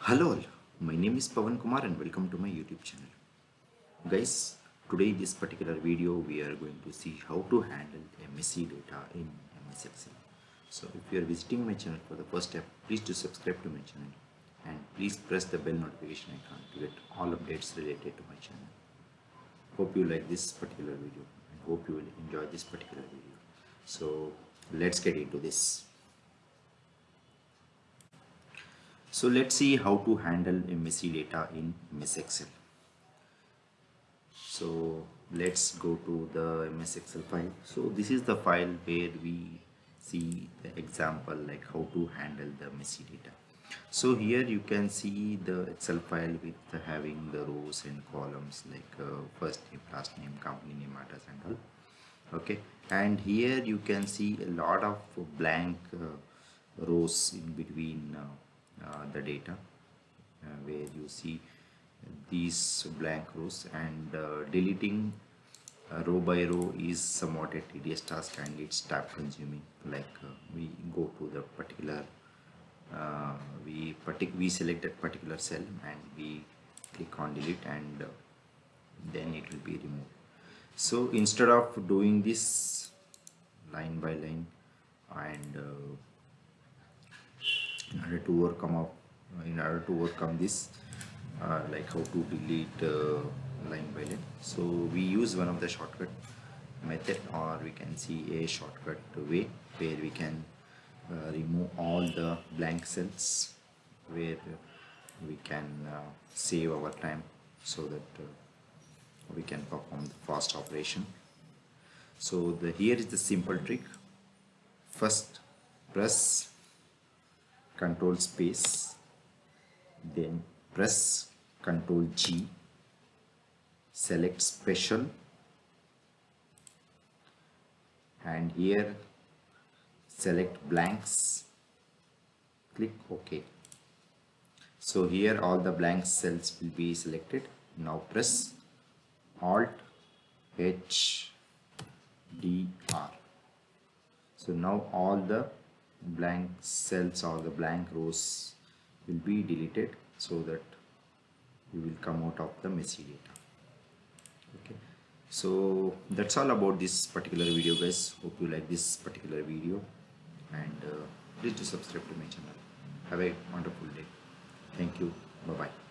Hello all, my name is Pawan Kumar and welcome to my YouTube channel. Guys, today in this particular video we are going to see how to handle MSc data in MS Excel. So if you are visiting my channel for the first time, please do subscribe to my channel and please press the bell notification icon to get all updates related to my channel. Hope you like this particular video and hope you will enjoy this particular video. So let's get into this. So let's see how to handle MSc data in MS Excel. So let's go to the MS Excel file. So this is the file where we see the example like how to handle the MSc data. So here you can see the Excel file with having the rows and columns like first name, last name, company name, address and all. Okay, and here you can see a lot of blank rows in between the data where you see these blank rows, and deleting row by row is somewhat a tedious task and it's time consuming. Like we go to the particular we select that particular cell and we click on delete, and then it will be removed. So instead of doing this line by line, and in order to overcome this, like how to delete line by line, so we use one of the shortcut method, or we can see a shortcut way where we can remove all the blank cells, where we can save our time so that we can perform the fast operation. So here is the simple trick. First press Ctrl space, then press Ctrl G, select special, and here select blanks, click OK. So here all the blank cells will be selected. Now press Alt H D R. So now all the blank cells or the blank rows will be deleted, so that you will come out of the messy data. Okay, so that's all about this particular video, guys. Hope you like this particular video, and please do subscribe to my channel. Have a wonderful day. Thank you. Bye bye.